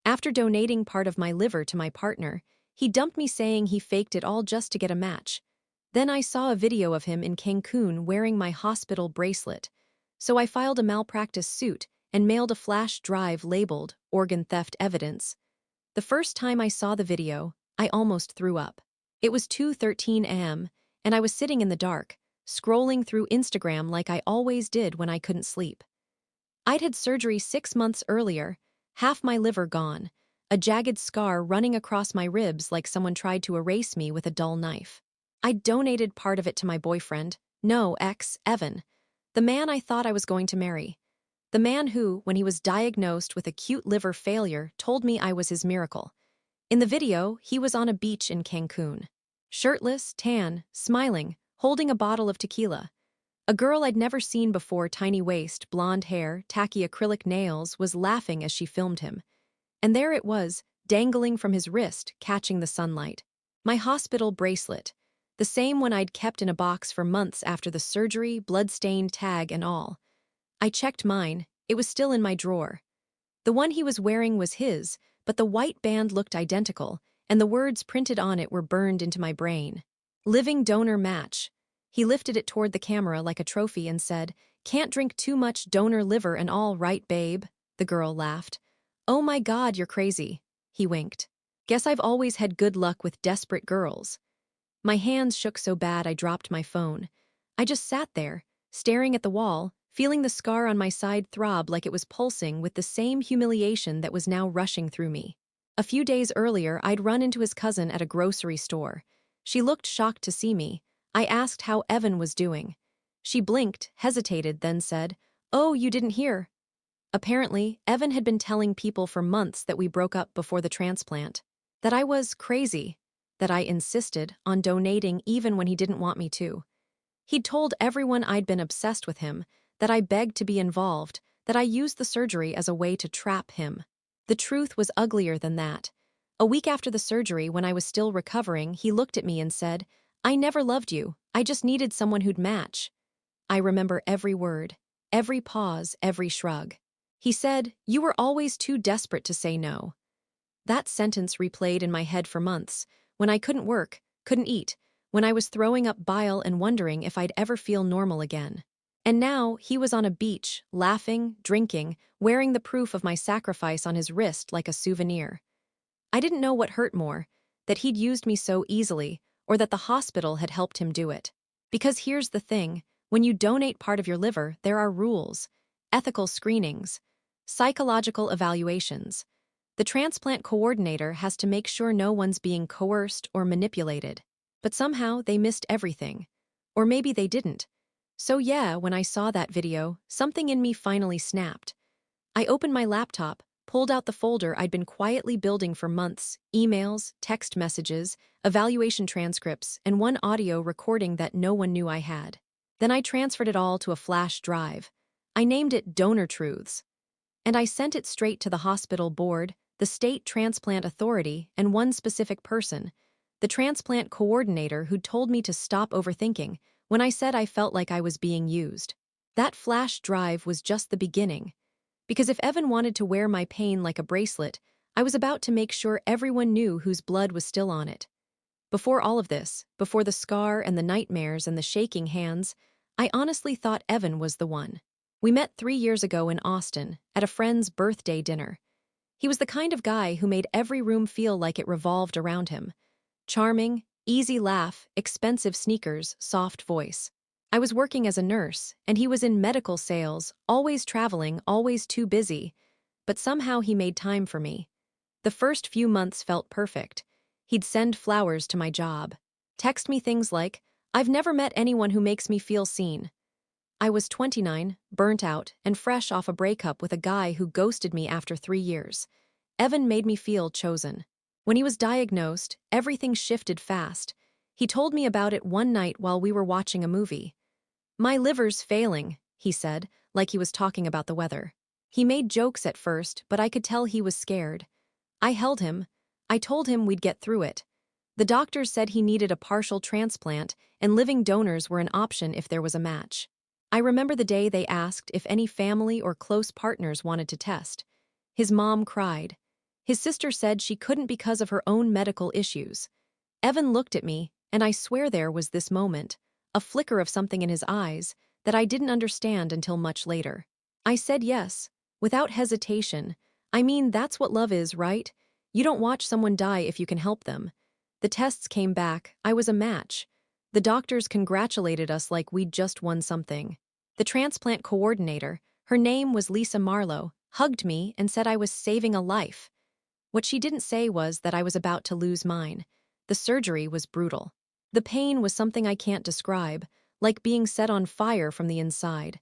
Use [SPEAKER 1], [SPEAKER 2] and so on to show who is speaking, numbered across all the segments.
[SPEAKER 1] After donating part of my liver to my partner, he dumped me saying he faked it all just to get a match. Then I saw a video of him in Cancun wearing my hospital bracelet. So I filed a malpractice suit and mailed a flash drive labeled organ theft evidence. The first time I saw the video, I almost threw up. It was 2:13 a.m., and I was sitting in the dark, scrolling through Instagram like I always did when I couldn't sleep. I'd had surgery 6 months earlier, half my liver gone, a jagged scar running across my ribs like someone tried to erase me with a dull knife. I'd donated part of it to my boyfriend, no, ex, Evan, the man I thought I was going to marry. The man who, when he was diagnosed with acute liver failure, told me I was his miracle. In the video, he was on a beach in Cancun. Shirtless, tan, smiling, holding a bottle of tequila. A girl I'd never seen before, tiny waist, blonde hair, tacky acrylic nails, was laughing as she filmed him. And there it was, dangling from his wrist, catching the sunlight. My hospital bracelet. The same one I'd kept in a box for months after the surgery, blood-stained tag and all. I checked mine. It was still in my drawer. The one he was wearing was his, but the white band looked identical, and the words printed on it were burned into my brain. Living donor match. He lifted it toward the camera like a trophy and said, "Can't drink too much donor liver and all, right, babe?" The girl laughed. "Oh my God, you're crazy." He winked. "Guess I've always had good luck with desperate girls." My hands shook so bad I dropped my phone. I just sat there, staring at the wall, feeling the scar on my side throb like it was pulsing with the same humiliation that was now rushing through me. A few days earlier, I'd run into his cousin at a grocery store. She looked shocked to see me. I asked how Evan was doing. She blinked, hesitated, then said, "Oh, you didn't hear?" Apparently, Evan had been telling people for months that we broke up before the transplant. That I was crazy. That I insisted on donating even when he didn't want me to. He'd told everyone I'd been obsessed with him, that I begged to be involved, that I used the surgery as a way to trap him. The truth was uglier than that. A week after the surgery, when I was still recovering, he looked at me and said, "I never loved you. I just needed someone who'd match." I remember every word, every pause, every shrug. He said, "You were always too desperate to say no." That sentence replayed in my head for months, when I couldn't work, couldn't eat, when I was throwing up bile and wondering if I'd ever feel normal again. And now he was on a beach, laughing, drinking, wearing the proof of my sacrifice on his wrist like a souvenir. I didn't know what hurt more, that he'd used me so easily, or that the hospital had helped him do it. Because here's the thing, when you donate part of your liver, there are rules, ethical screenings, psychological evaluations. The transplant coordinator has to make sure no one's being coerced or manipulated. But somehow they missed everything. Or maybe they didn't. So yeah, when I saw that video, something in me finally snapped. I opened my laptop, pulled out the folder I'd been quietly building for months, emails, text messages, evaluation transcripts, and one audio recording that no one knew I had. Then I transferred it all to a flash drive. I named it Donor Truths. And I sent it straight to the hospital board, the state transplant authority, and one specific person, the transplant coordinator who'd told me to stop overthinking when I said I felt like I was being used. That flash drive was just the beginning. Because if Evan wanted to wear my pain like a bracelet, I was about to make sure everyone knew whose blood was still on it. Before all of this, before the scar and the nightmares and the shaking hands, I honestly thought Evan was the one. We met 3 years ago in Austin, at a friend's birthday dinner. He was the kind of guy who made every room feel like it revolved around him. Charming, easy laugh, expensive sneakers, soft voice. I was working as a nurse, and he was in medical sales, always traveling, always too busy. But somehow he made time for me. The first few months felt perfect. He'd send flowers to my job. Text me things like, "I've never met anyone who makes me feel seen." I was 29, burnt out, and fresh off a breakup with a guy who ghosted me after 3 years. Evan made me feel chosen. When he was diagnosed, everything shifted fast. He told me about it one night while we were watching a movie. "My liver's failing," he said, like he was talking about the weather. He made jokes at first, but I could tell he was scared. I held him. I told him we'd get through it. The doctors said he needed a partial transplant, and living donors were an option if there was a match. I remember the day they asked if any family or close partners wanted to test. His mom cried. His sister said she couldn't because of her own medical issues. Evan looked at me, and I swear there was this moment, a flicker of something in his eyes, that I didn't understand until much later. I said yes, without hesitation. I mean, that's what love is, right? You don't watch someone die if you can help them. The tests came back, I was a match. The doctors congratulated us like we'd just won something. The transplant coordinator, her name was Lisa Marlowe, hugged me and said I was saving a life. What she didn't say was that I was about to lose mine. The surgery was brutal. The pain was something I can't describe, like being set on fire from the inside.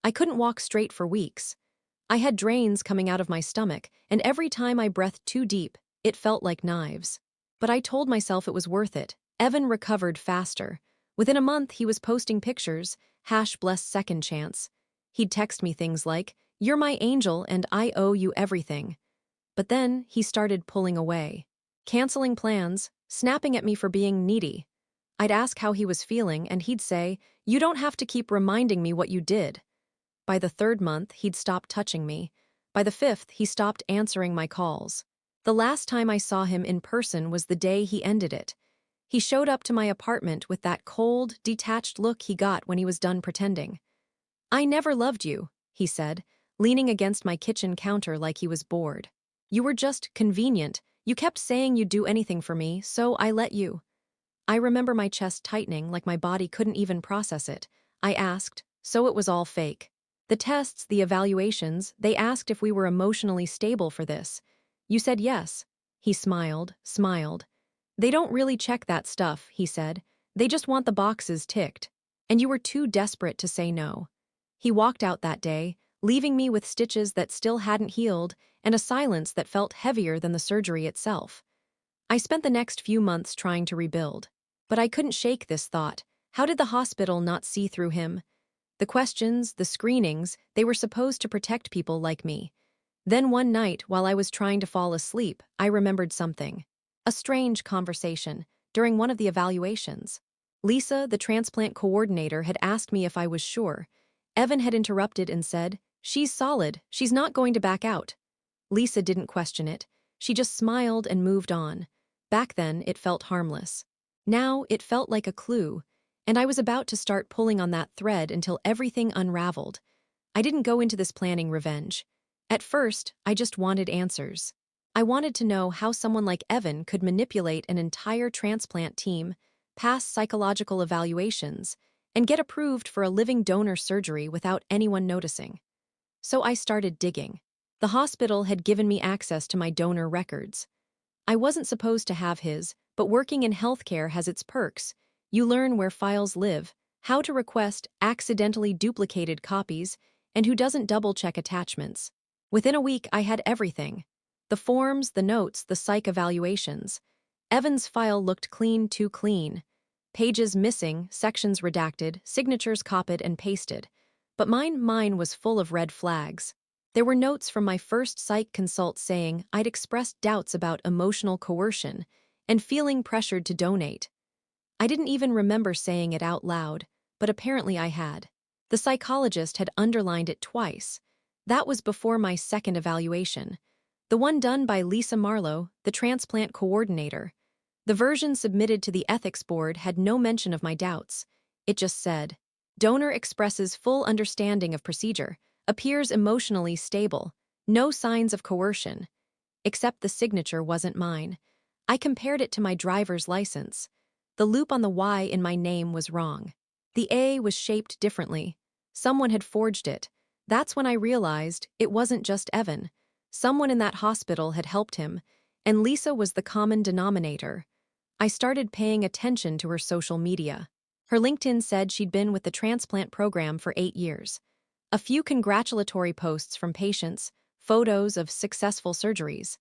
[SPEAKER 1] I couldn't walk straight for weeks. I had drains coming out of my stomach, and every time I breathed too deep, it felt like knives. But I told myself it was worth it. Evan recovered faster. Within a month, he was posting pictures, #bless second chance. He'd text me things like, "You're my angel and I owe you everything." But then he started pulling away, canceling plans, snapping at me for being needy. I'd ask how he was feeling, and he'd say, "You don't have to keep reminding me what you did." By the third month, he'd stopped touching me. By the fifth, he stopped answering my calls. The last time I saw him in person was the day he ended it. He showed up to my apartment with that cold, detached look he got when he was done pretending. "I never loved you," he said, leaning against my kitchen counter like he was bored. "You were just convenient. You kept saying you'd do anything for me, so I let you." I remember my chest tightening like my body couldn't even process it. I asked, "So it was all fake?" The tests, the evaluations, they asked if we were emotionally stable for this. "You said yes." He smiled. "They don't really check that stuff," he said. "They just want the boxes ticked. And you were too desperate to say no." He walked out that day, leaving me with stitches that still hadn't healed and a silence that felt heavier than the surgery itself. I spent the next few months trying to rebuild. But I couldn't shake this thought. How did the hospital not see through him? The questions, the screenings, they were supposed to protect people like me. Then one night, while I was trying to fall asleep, I remembered something. A strange conversation, during one of the evaluations. Lisa, the transplant coordinator, had asked me if I was sure. Evan had interrupted and said, "She's solid, she's not going to back out." Lisa didn't question it. She just smiled and moved on. Back then, it felt harmless. Now, it felt like a clue, and I was about to start pulling on that thread until everything unraveled. I didn't go into this planning revenge. At first, I just wanted answers. I wanted to know how someone like Evan could manipulate an entire transplant team, pass psychological evaluations, and get approved for a living donor surgery without anyone noticing. So I started digging. The hospital had given me access to my donor records. I wasn't supposed to have his, but working in healthcare has its perks. You learn where files live, how to request accidentally duplicated copies, and who doesn't double-check attachments. Within a week, I had everything. The forms, the notes, the psych evaluations. Evan's file looked clean, too clean. Pages missing, sections redacted, signatures copied and pasted. But mine was full of red flags. There were notes from my first psych consult saying I'd expressed doubts about emotional coercion and feeling pressured to donate. I didn't even remember saying it out loud, but apparently I had. The psychologist had underlined it twice. That was before my second evaluation. The one done by Lisa Marlowe, the transplant coordinator. The version submitted to the ethics board had no mention of my doubts. It just said, "Donor expresses full understanding of procedure, appears emotionally stable, no signs of coercion." Except the signature wasn't mine. I compared it to my driver's license. The loop on the Y in my name was wrong. The A was shaped differently. Someone had forged it. That's when I realized it wasn't just Evan. Someone in that hospital had helped him, and Lisa was the common denominator. I started paying attention to her social media. Her LinkedIn said she'd been with the transplant program for 8 years. A few congratulatory posts from patients, photos of successful surgeries.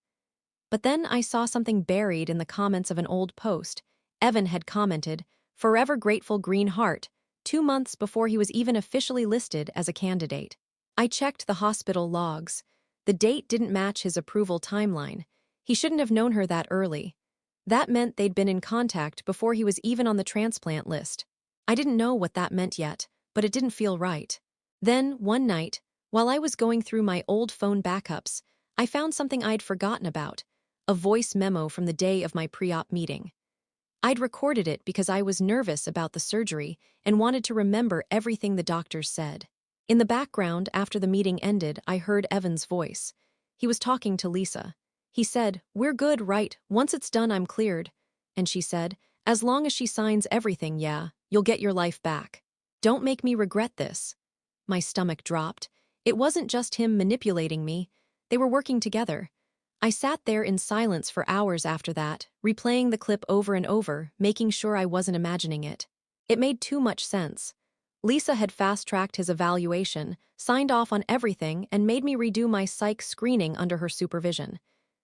[SPEAKER 1] But then I saw something buried in the comments of an old post. Evan had commented, "Forever grateful green heart," 2 months before he was even officially listed as a candidate. I checked the hospital logs. The date didn't match his approval timeline. He shouldn't have known her that early. That meant they'd been in contact before he was even on the transplant list. I didn't know what that meant yet, but it didn't feel right. Then, one night, while I was going through my old phone backups, I found something I'd forgotten about, a voice memo from the day of my pre-op meeting. I'd recorded it because I was nervous about the surgery and wanted to remember everything the doctors said. In the background, after the meeting ended, I heard Evan's voice. He was talking to Lisa. He said, "We're good, right? Once it's done, I'm cleared." And she said, "As long as she signs everything, yeah, you'll get your life back. Don't make me regret this." My stomach dropped. It wasn't just him manipulating me. They were working together. I sat there in silence for hours after that, replaying the clip over and over, making sure I wasn't imagining it. It made too much sense. Lisa had fast-tracked his evaluation, signed off on everything, and made me redo my psych screening under her supervision.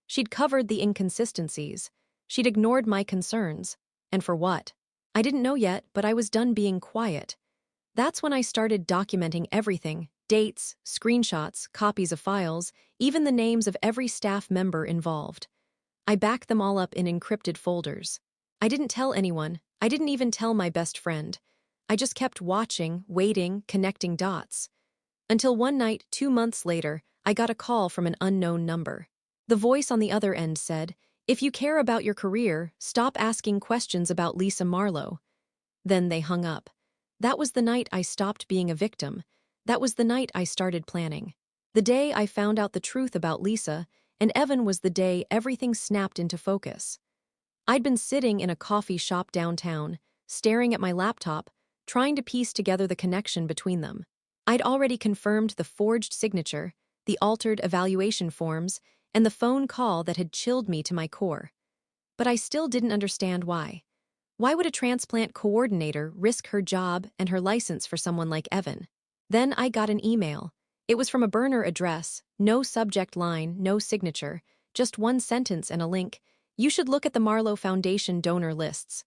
[SPEAKER 1] She'd covered the inconsistencies. She'd ignored my concerns. And for what? I didn't know yet, but I was done being quiet. That's when I started documenting everything: dates, screenshots, copies of files, even the names of every staff member involved. I backed them all up in encrypted folders. I didn't tell anyone. I didn't even tell my best friend. I just kept watching, waiting, connecting dots. Until one night, 2 months later, I got a call from an unknown number. The voice on the other end said, "If you care about your career, stop asking questions about Lisa Marlowe." Then they hung up. That was the night I stopped being a victim. That was the night I started planning. The day I found out the truth about Lisa, and Evan was the day everything snapped into focus. I'd been sitting in a coffee shop downtown, staring at my laptop, trying to piece together the connection between them. I'd already confirmed the forged signature, the altered evaluation forms, and the phone call that had chilled me to my core. But I still didn't understand why. Why would a transplant coordinator risk her job and her license for someone like Evan? Then I got an email. It was from a burner address, no subject line, no signature, just one sentence and a link. "You should look at the Marlowe Foundation donor lists."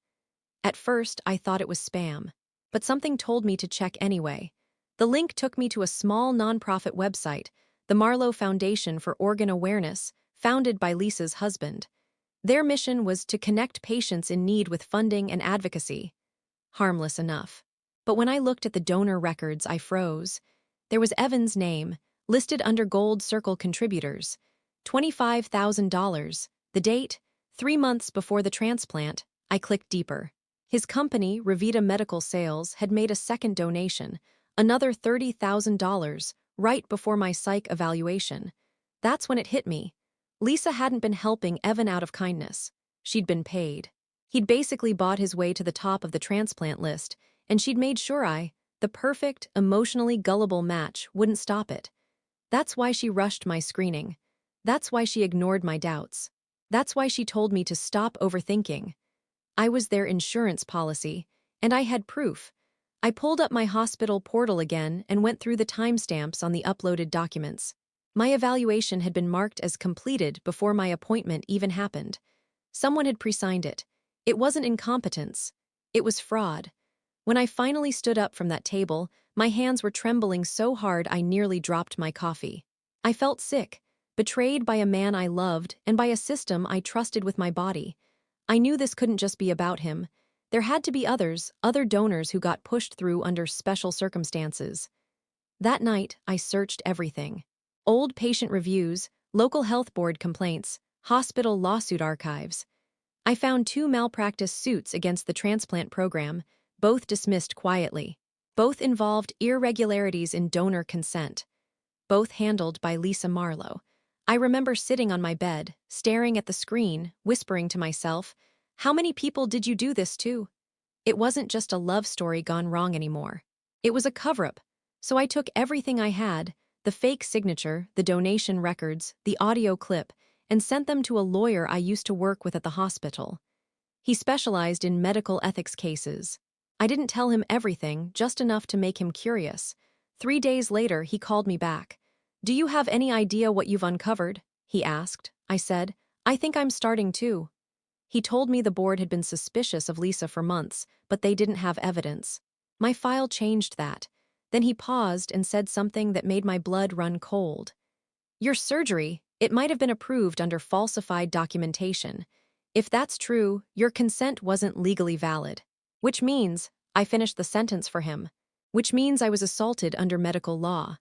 [SPEAKER 1] At first, I thought it was spam, but something told me to check anyway. The link took me to a small nonprofit website, the Marlowe Foundation for Organ Awareness, founded by Lisa's husband. Their mission was to connect patients in need with funding and advocacy. Harmless enough. But when I looked at the donor records, I froze. There was Evan's name, listed under Gold Circle contributors. $25,000. The date? 3 months before the transplant. I clicked deeper. His company, Revita Medical Sales, had made a second donation, another $30,000, right before my psych evaluation. That's when it hit me. Lisa hadn't been helping Evan out of kindness. She'd been paid. He'd basically bought his way to the top of the transplant list, and she'd made sure the perfect, emotionally gullible match, wouldn't stop it. That's why she rushed my screening. That's why she ignored my doubts. That's why she told me to stop overthinking. I was their insurance policy, and I had proof. I pulled up my hospital portal again and went through the timestamps on the uploaded documents. My evaluation had been marked as completed before my appointment even happened. Someone had pre-signed it. It wasn't incompetence. It was fraud. When I finally stood up from that table, my hands were trembling so hard I nearly dropped my coffee. I felt sick, betrayed by a man I loved and by a system I trusted with my body. I knew this couldn't just be about him. There had to be others, other donors who got pushed through under special circumstances. That night, I searched everything. Old patient reviews, local health board complaints, hospital lawsuit archives. I found 2 malpractice suits against the transplant program, both dismissed quietly. Both involved irregularities in donor consent. Both handled by Lisa Marlowe. I remember sitting on my bed, staring at the screen, whispering to myself, "How many people did you do this to?" It wasn't just a love story gone wrong anymore. It was a cover-up. So I took everything I had, the fake signature, the donation records, the audio clip, and sent them to a lawyer I used to work with at the hospital. He specialized in medical ethics cases. I didn't tell him everything, just enough to make him curious. 3 days later, he called me back. "Do you have any idea what you've uncovered?" he asked. I said, "I think I'm starting to." He told me the board had been suspicious of Lisa for months, but they didn't have evidence. My file changed that. Then he paused and said something that made my blood run cold. "Your surgery, it might have been approved under falsified documentation. If that's true, your consent wasn't legally valid. Which means," I finished the sentence for him, "which means I was assaulted under medical law."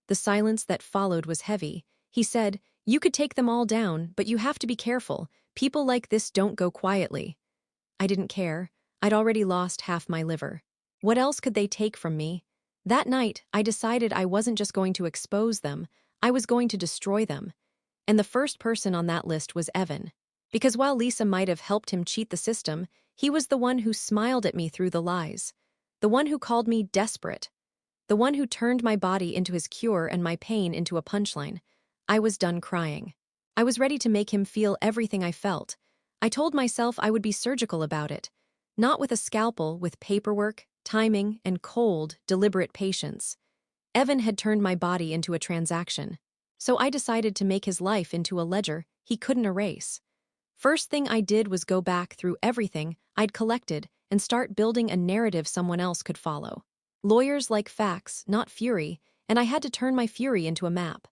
[SPEAKER 1] The silence that followed was heavy. He said, You could take them all down, but you have to be careful. People like this don't go quietly. I didn't care. I'd already lost half my liver. What else could they take from me? That night, I decided I wasn't just going to expose them, I was going to destroy them. And the first person on that list was Evan. Because while Lisa might have helped him cheat the system, he was the one who smiled at me through the lies. The one who called me desperate. The one who turned my body into his cure and my pain into a punchline. I was done crying. I was ready to make him feel everything I felt. I told myself I would be surgical about it. Not with a scalpel, with paperwork, timing, and cold, deliberate patience. Evan had turned my body into a transaction. So I decided to make his life into a ledger he couldn't erase. First thing I did was go back through everything I'd collected and start building a narrative someone else could follow. Lawyers like facts, not fury, and I had to turn my fury into a map.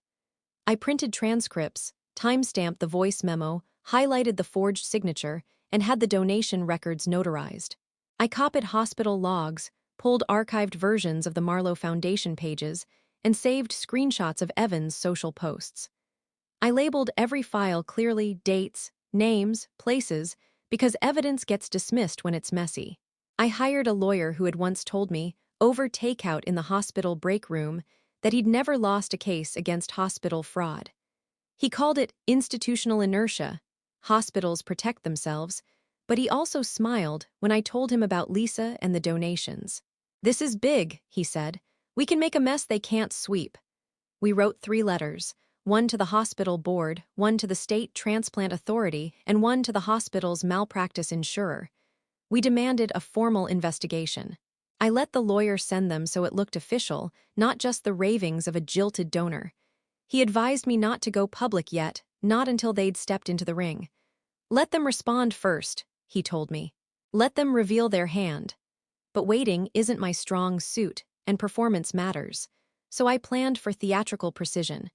[SPEAKER 1] I printed transcripts, timestamped the voice memo, highlighted the forged signature, and had the donation records notarized. I copied hospital logs, pulled archived versions of the Marlowe Foundation pages, and saved screenshots of Evan's social posts. I labeled every file clearly, dates, names, places, because evidence gets dismissed when it's messy. I hired a lawyer who had once told me, over takeout in the hospital break room, that he'd never lost a case against hospital fraud. He called it institutional inertia. Hospitals protect themselves, but he also smiled when I told him about Lisa and the donations. This is big, he said. We can make a mess they can't sweep. We wrote 3 letters, one to the hospital board, one to the state transplant authority, and one to the hospital's malpractice insurer. We demanded a formal investigation. I let the lawyer send them so it looked official, not just the ravings of a jilted donor. He advised me not to go public yet, not until they'd stepped into the ring. Let them respond first, he told me. Let them reveal their hand. But waiting isn't my strong suit, and performance matters. So I planned for theatrical precision.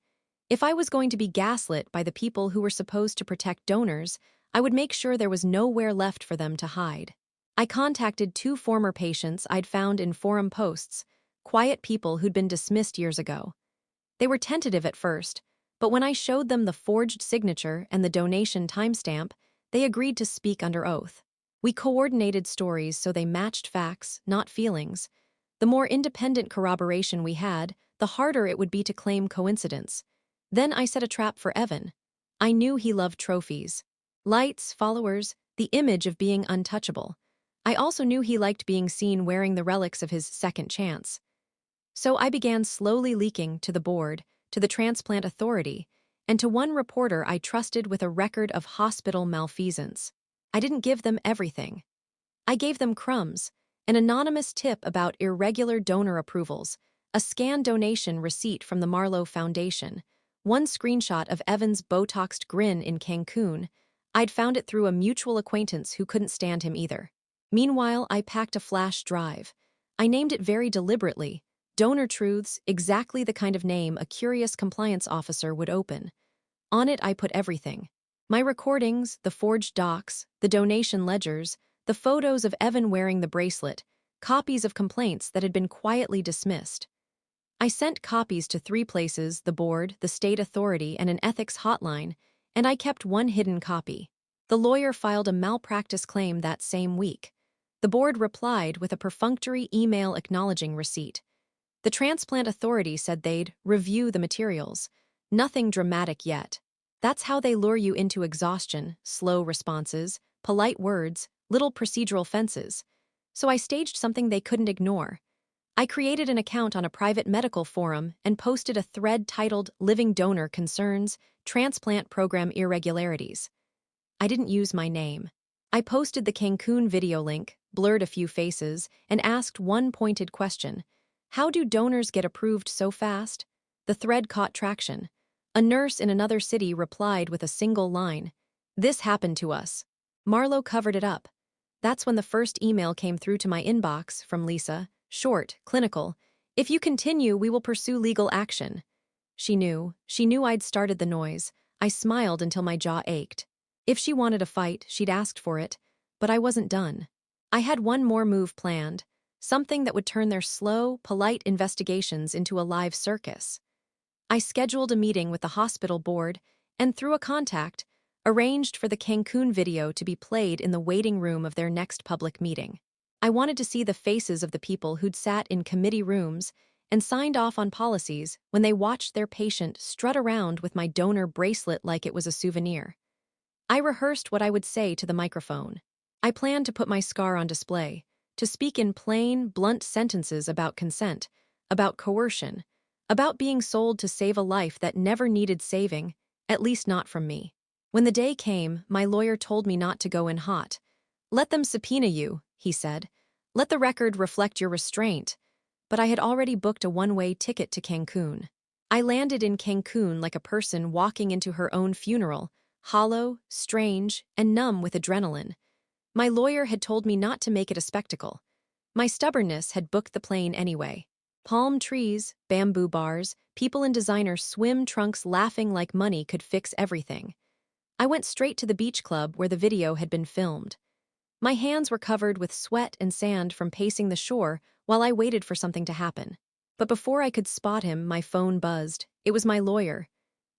[SPEAKER 1] If I was going to be gaslit by the people who were supposed to protect donors, I would make sure there was nowhere left for them to hide. I contacted 2 former patients I'd found in forum posts, quiet people who'd been dismissed years ago. They were tentative at first, but when I showed them the forged signature and the donation timestamp, they agreed to speak under oath. We coordinated stories so they matched facts, not feelings. The more independent corroboration we had, the harder it would be to claim coincidence. Then I set a trap for Evan. I knew he loved trophies. Lights, followers, the image of being untouchable. I also knew he liked being seen wearing the relics of his second chance. So I began slowly leaking to the board, to the transplant authority, and to one reporter I trusted with a record of hospital malfeasance. I didn't give them everything. I gave them crumbs, an anonymous tip about irregular donor approvals, a scanned donation receipt from the Marlowe Foundation, one screenshot of Evan's Botoxed grin in Cancun. I'd found it through a mutual acquaintance who couldn't stand him either. Meanwhile, I packed a flash drive. I named it very deliberately, Donor Truths, exactly the kind of name a curious compliance officer would open. On it I put everything. My recordings, the forged docs, the donation ledgers, the photos of Evan wearing the bracelet, copies of complaints that had been quietly dismissed. I sent copies to 3 places, the board, the state authority, and an ethics hotline, and I kept one hidden copy. The lawyer filed a malpractice claim that same week. The board replied with a perfunctory email acknowledging receipt. The transplant authority said they'd review the materials. Nothing dramatic yet. That's how they lure you into exhaustion, slow responses, polite words, little procedural fences. So I staged something they couldn't ignore. I created an account on a private medical forum and posted a thread titled Living Donor Concerns, Transplant Program Irregularities. I didn't use my name. I posted the Cancun video link, blurred a few faces, and asked one pointed question. How do donors get approved so fast? The thread caught traction. A nurse in another city replied with a single line. This happened to us. Marlowe covered it up. That's when the first email came through to my inbox from Lisa, short, clinical. If you continue, we will pursue legal action. She knew I'd started the noise. I smiled until my jaw ached. If she wanted a fight, she'd asked for it, but I wasn't done. I had one more move planned, something that would turn their slow, polite investigations into a live circus. I scheduled a meeting with the hospital board and through a contact, arranged for the Cancun video to be played in the waiting room of their next public meeting. I wanted to see the faces of the people who'd sat in committee rooms and signed off on policies when they watched their patient strut around with my donor bracelet like it was a souvenir. I rehearsed what I would say to the microphone. I planned to put my scar on display, to speak in plain, blunt sentences about consent, about coercion, about being sold to save a life that never needed saving, at least not from me. When the day came, my lawyer told me not to go in hot. "Let them subpoena you," he said. "Let the record reflect your restraint." But I had already booked a one-way ticket to Cancun. I landed in Cancun like a person walking into her own funeral, hollow, strange, and numb with adrenaline. My lawyer had told me not to make it a spectacle. My stubbornness had booked the plane anyway. Palm trees, bamboo bars, people in designer swim trunks laughing like money could fix everything. I went straight to the beach club where the video had been filmed. My hands were covered with sweat and sand from pacing the shore while I waited for something to happen. But before I could spot him, my phone buzzed. It was my lawyer.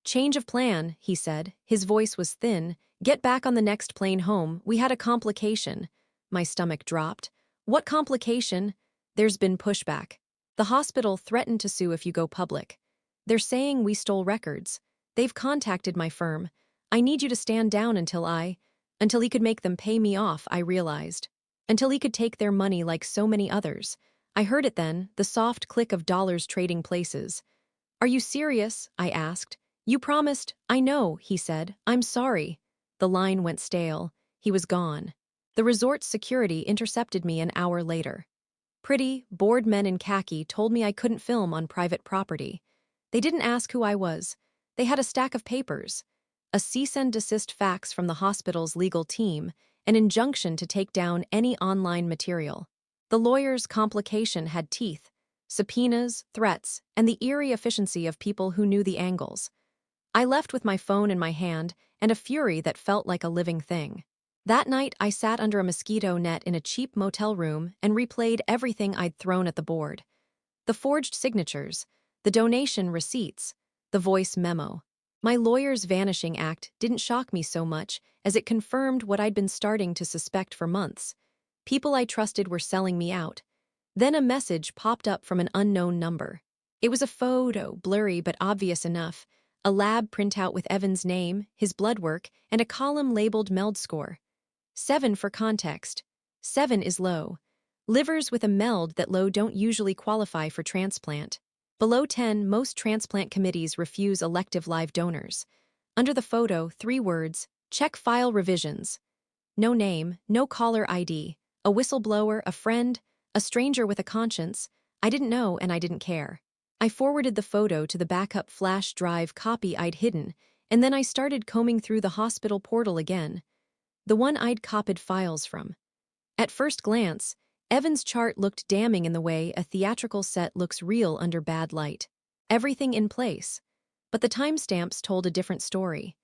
[SPEAKER 1] "Change of plan," he said. His voice was thin. "Get back on the next plane home. We had a complication." My stomach dropped. "What complication?" "There's been pushback. The hospital threatened to sue if you go public. They're saying we stole records. They've contacted my firm. I need you to stand down until he could make them pay me off," I realized. Until he could take their money like so many others. I heard it then, the soft click of dollars trading places. "Are you serious?" I asked. "You promised." "I know," he said. "I'm sorry." The line went stale. He was gone. The resort's security intercepted me an hour later. Pretty, bored men in khaki told me I couldn't film on private property. They didn't ask who I was. They had a stack of papers. A cease and desist fax from the hospital's legal team, an injunction to take down any online material. The lawyer's complication had teeth, subpoenas, threats, and the eerie efficiency of people who knew the angles. I left with my phone in my hand and a fury that felt like a living thing. That night, I sat under a mosquito net in a cheap motel room and replayed everything I'd thrown at the board. The forged signatures, the donation receipts, the voice memo. My lawyer's vanishing act didn't shock me so much as it confirmed what I'd been starting to suspect for months. People I trusted were selling me out. Then a message popped up from an unknown number. It was a photo, blurry but obvious enough, a lab printout with Evan's name, his blood work, and a column labeled MELD score. 7 for context. 7 is low. Livers with a MELD that low don't usually qualify for transplant. Below 10, most transplant committees refuse elective live donors. Under the photo, 3 words: check file revisions. No name, no caller ID, a whistleblower, a friend, a stranger with a conscience. I didn't know and I didn't care. I forwarded the photo to the backup flash drive copy I'd hidden, and then I started combing through the hospital portal again. The one I'd copied files from. At first glance, Evan's chart looked damning in the way a theatrical set looks real under bad light. Everything in place. But the timestamps told a different story.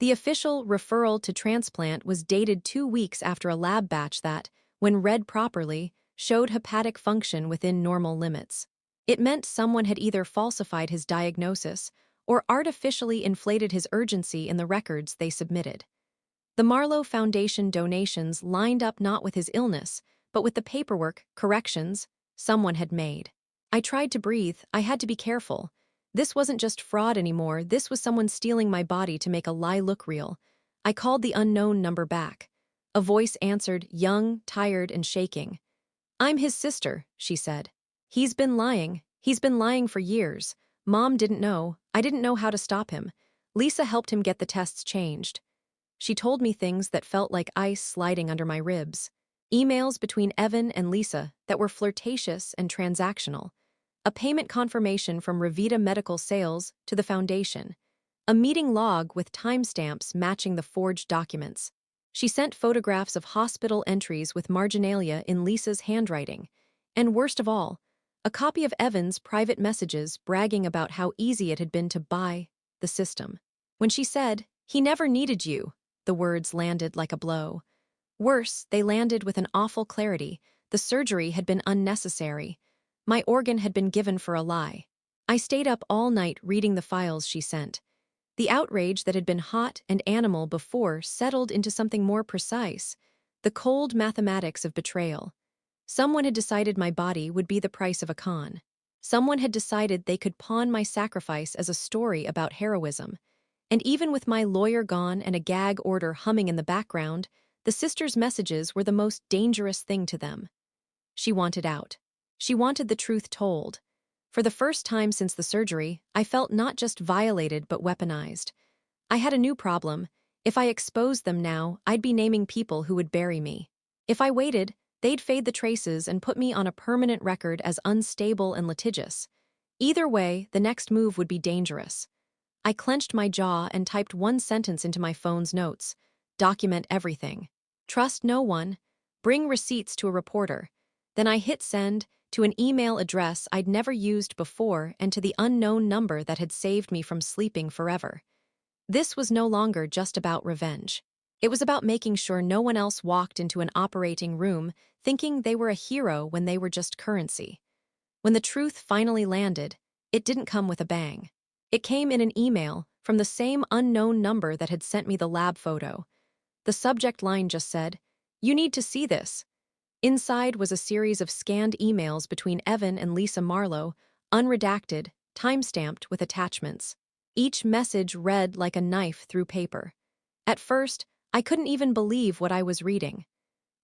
[SPEAKER 1] The official referral to transplant was dated 2 weeks after a lab batch that, when read properly, showed hepatic function within normal limits. It meant someone had either falsified his diagnosis or artificially inflated his urgency in the records they submitted. The Marlowe Foundation donations lined up not with his illness, but with the paperwork, corrections, someone had made. I tried to breathe. I had to be careful. This wasn't just fraud anymore. This was someone stealing my body to make a lie look real. I called the unknown number back. A voice answered, young, tired, and shaking. "I'm his sister," she said. "He's been lying. He's been lying for years. Mom didn't know. I didn't know how to stop him. Lisa helped him get the tests changed." She told me things that felt like ice sliding under my ribs. Emails between Evan and Lisa that were flirtatious and transactional. A payment confirmation from Revita Medical Sales to the foundation. A meeting log with timestamps matching the forged documents. She sent photographs of hospital entries with marginalia in Lisa's handwriting. And worst of all, a copy of Evan's private messages bragging about how easy it had been to buy the system. When she said, "He never needed you," the words landed like a blow. Worse, they landed with an awful clarity. The surgery had been unnecessary. My organ had been given for a lie. I stayed up all night reading the files she sent. The outrage that had been hot and animal before settled into something more precise, the cold mathematics of betrayal. Someone had decided my body would be the price of a con. Someone had decided they could pawn my sacrifice as a story about heroism. And even with my lawyer gone and a gag order humming in the background, the sisters' messages were the most dangerous thing to them. She wanted out. She wanted the truth told. For the first time since the surgery, I felt not just violated but weaponized. I had a new problem. If I exposed them now, I'd be naming people who would bury me. If I waited, they'd fade the traces and put me on a permanent record as unstable and litigious. Either way, the next move would be dangerous. I clenched my jaw and typed one sentence into my phone's notes. Document everything. Trust no one. Bring receipts to a reporter. Then I hit send to an email address I'd never used before and to the unknown number that had saved me from sleeping forever. This was no longer just about revenge. It was about making sure no one else walked into an operating room thinking they were a hero when they were just currency. When the truth finally landed, it didn't come with a bang. It came in an email from the same unknown number that had sent me the lab photo. The subject line just said, "You need to see this." Inside was a series of scanned emails between Evan and Lisa Marlowe, unredacted, time-stamped with attachments. Each message read like a knife through paper. At first, I couldn't even believe what I was reading.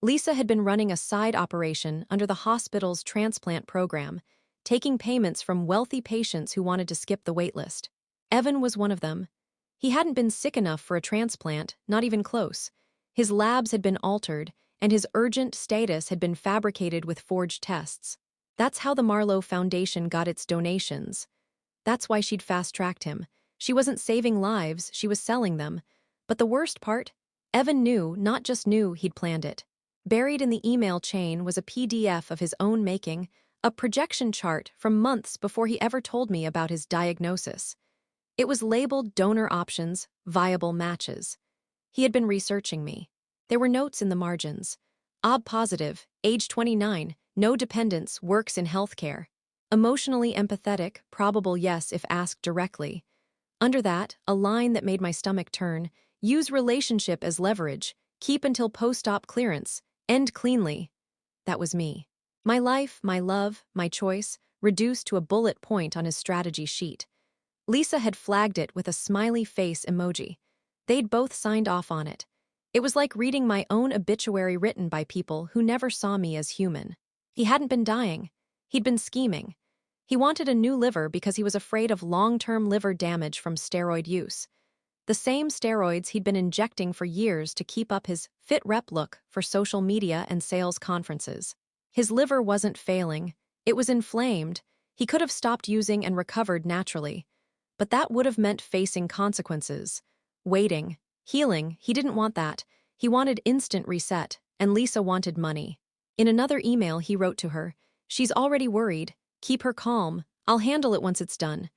[SPEAKER 1] Lisa had been running a side operation under the hospital's transplant program, taking payments from wealthy patients who wanted to skip the waitlist. Evan was one of them. He hadn't been sick enough for a transplant, not even close. His labs had been altered, and his urgent status had been fabricated with forged tests. That's how the Marlowe Foundation got its donations. That's why she'd fast-tracked him. She wasn't saving lives, she was selling them. But the worst part? Evan knew, not just knew, he'd planned it. Buried in the email chain was a PDF of his own making, a projection chart from months before he ever told me about his diagnosis. It was labeled donor options, viable matches. He had been researching me. There were notes in the margins. OB positive, age 29, no dependents, works in healthcare. Emotionally empathetic, probable yes if asked directly. Under that, a line that made my stomach turn, use relationship as leverage, keep until post-op clearance, end cleanly. That was me. My life, my love, my choice, reduced to a bullet point on his strategy sheet. Lisa had flagged it with a smiley face emoji. They'd both signed off on it. It was like reading my own obituary written by people who never saw me as human. He hadn't been dying. He'd been scheming. He wanted a new liver because he was afraid of long-term liver damage from steroid use. The same steroids he'd been injecting for years to keep up his fit rep look for social media and sales conferences. His liver wasn't failing. It was inflamed. He could have stopped using and recovered naturally. But that would have meant facing consequences. Waiting. Healing. He didn't want that. He wanted instant reset, and Lisa wanted money. In another email he wrote to her, "She's already worried. Keep her calm. I'll handle it once it's done."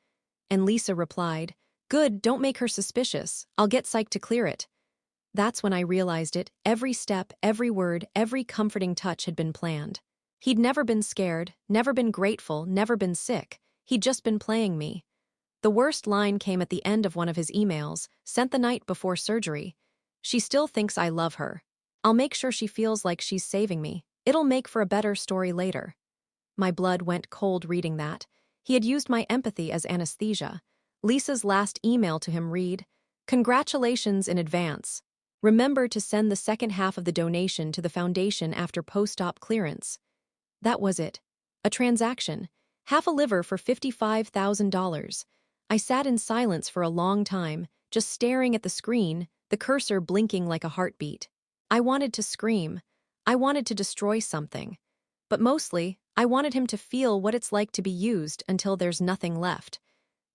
[SPEAKER 1] And Lisa replied, "Good, don't make her suspicious. I'll get psych to clear it." That's when I realized it. Every step, every word, every comforting touch had been planned. He'd never been scared, never been grateful, never been sick. He'd just been playing me. The worst line came at the end of one of his emails, sent the night before surgery. "She still thinks I love her. I'll make sure she feels like she's saving me. It'll make for a better story later." My blood went cold reading that. He had used my empathy as anesthesia. Lisa's last email to him read, "Congratulations in advance. Remember to send the second half of the donation to the foundation after post-op clearance." That was it. A transaction. Half a liver for $55,000. I sat in silence for a long time, just staring at the screen, the cursor blinking like a heartbeat. I wanted to scream. I wanted to destroy something. But mostly, I wanted him to feel what it's like to be used until there's nothing left.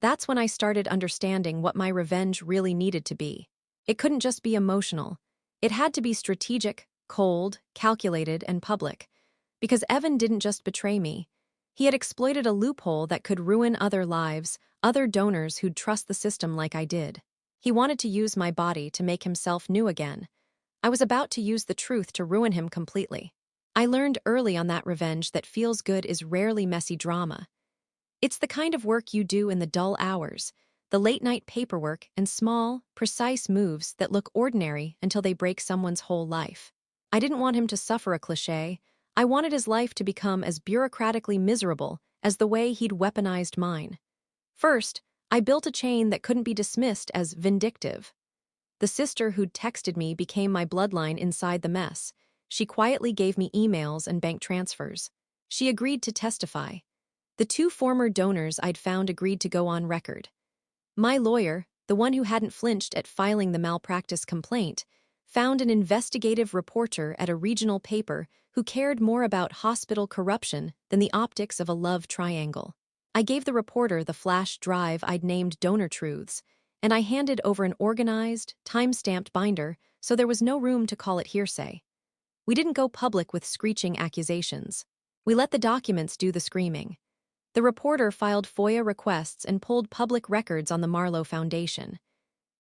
[SPEAKER 1] That's when I started understanding what my revenge really needed to be. It couldn't just be emotional. It had to be strategic, cold, calculated, and public. Because Evan didn't just betray me. He had exploited a loophole that could ruin other lives, other donors who'd trust the system like I did. He wanted to use my body to make himself new again. I was about to use the truth to ruin him completely. I learned early on that revenge that feels good is rarely messy drama. It's the kind of work you do in the dull hours, the late-night paperwork, and small, precise moves that look ordinary until they break someone's whole life. I didn't want him to suffer a cliché. I wanted his life to become as bureaucratically miserable as the way he'd weaponized mine. First, I built a chain that couldn't be dismissed as vindictive. The sister who'd texted me became my bloodline inside the mess. She quietly gave me emails and bank transfers. She agreed to testify. The two former donors I'd found agreed to go on record. My lawyer, the one who hadn't flinched at filing the malpractice complaint, found an investigative reporter at a regional paper who cared more about hospital corruption than the optics of a love triangle. I gave the reporter the flash drive I'd named Donor Truths, and I handed over an organized, time-stamped binder so there was no room to call it hearsay. We didn't go public with screeching accusations. We let the documents do the screaming. The reporter filed FOIA requests and pulled public records on the Marlowe Foundation.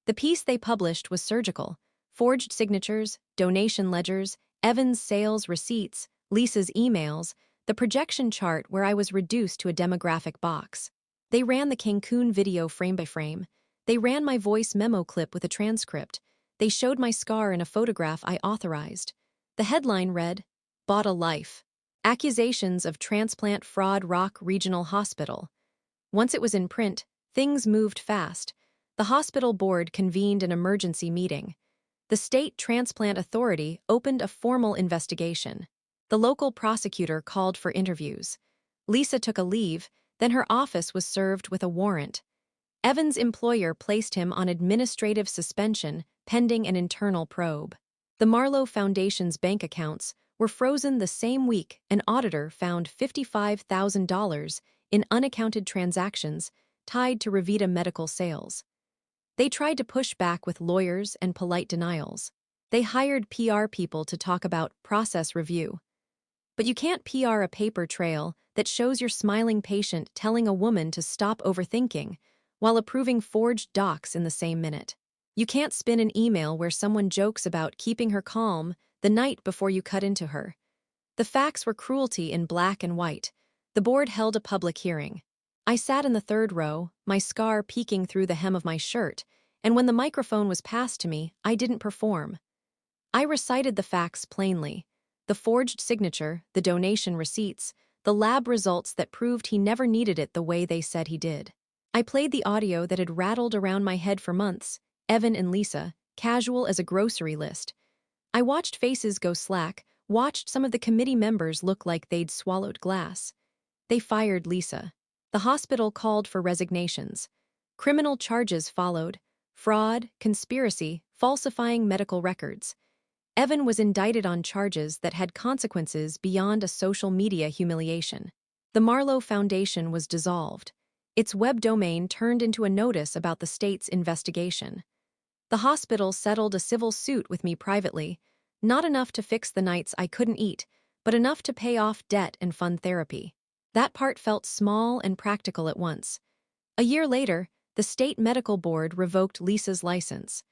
[SPEAKER 1] The piece they published was surgical: forged signatures, donation ledgers, Evan's sales receipts, Lisa's emails, the projection chart where I was reduced to a demographic box. They ran the Cancun video frame by frame. They ran my voice memo clip with a transcript. They showed my scar in a photograph I authorized. The headline read, "Bought a Life. Accusations of Transplant Fraud Rock Regional Hospital." Once it was in print, things moved fast. The hospital board convened an emergency meeting. The state transplant authority opened a formal investigation. The local prosecutor called for interviews. Lisa took a leave, then her office was served with a warrant. Evan's employer placed him on administrative suspension pending an internal probe. The Marlowe Foundation's bank accounts were frozen the same week an auditor found $55,000 in unaccounted transactions tied to Revita medical sales. They tried to push back with lawyers and polite denials. They hired PR people to talk about process review. But you can't PR a paper trail that shows your smiling patient telling a woman to stop overthinking while approving forged docs in the same minute. You can't spin an email where someone jokes about keeping her calm the night before you cut into her. The facts were cruelty in black and white. The board held a public hearing. I sat in the third row, my scar peeking through the hem of my shirt, and when the microphone was passed to me, I didn't perform. I recited the facts plainly: the forged signature, the donation receipts, the lab results that proved he never needed it the way they said he did. I played the audio that had rattled around my head for months: Evan and Lisa, casual as a grocery list. I watched faces go slack, watched some of the committee members look like they'd swallowed glass. They fired Lisa. The hospital called for resignations. Criminal charges followed: fraud, conspiracy, falsifying medical records. Evan was indicted on charges that had consequences beyond a social media humiliation. The Marlowe Foundation was dissolved. Its web domain turned into a notice about the state's investigation. The hospital settled a civil suit with me privately, not enough to fix the nights I couldn't eat, but enough to pay off debt and fund therapy. That part felt small and practical at once. A year later, the state medical board revoked Lisa's license.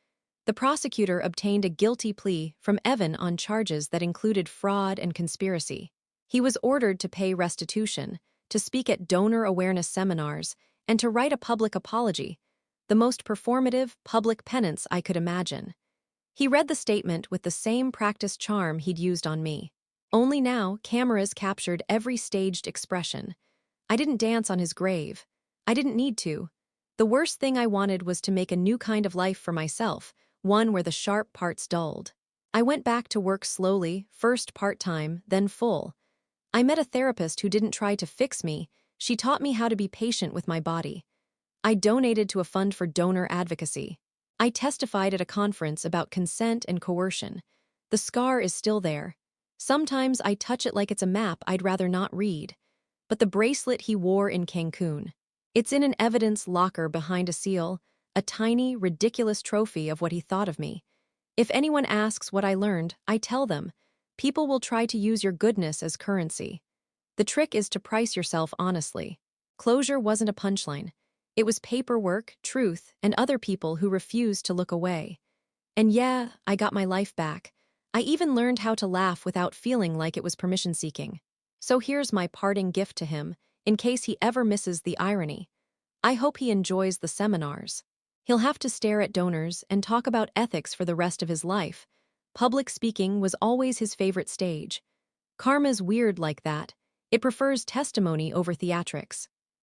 [SPEAKER 1] The prosecutor obtained a guilty plea from Evan on charges that included fraud and conspiracy. He was ordered to pay restitution, to speak at donor awareness seminars, and to write a public apology, the most performative public penance I could imagine. He read the statement with the same practiced charm he'd used on me. Only now, cameras captured every staged expression. I didn't dance on his grave. I didn't need to. The worst thing I wanted was to make a new kind of life for myself, one where the sharp parts dulled. I went back to work slowly, first part-time, then full. I met a therapist who didn't try to fix me. She taught me how to be patient with my body. I donated to a fund for donor advocacy. I testified at a conference about consent and coercion. The scar is still there. Sometimes I touch it like it's a map I'd rather not read. But the bracelet he wore in Cancun, it's in an evidence locker behind a seal, a tiny, ridiculous trophy of what he thought of me. If anyone asks what I learned, I tell them, people will try to use your goodness as currency. The trick is to price yourself honestly. Closure wasn't a punchline. It was paperwork, truth, and other people who refused to look away. And yeah, I got my life back. I even learned how to laugh without feeling like it was permission-seeking. So here's my parting gift to him, in case he ever misses the irony. I hope he enjoys the seminars. He'll have to stare at donors and talk about ethics for the rest of his life. Public speaking was always his favorite stage. Karma's weird like that. It prefers testimony over theatrics.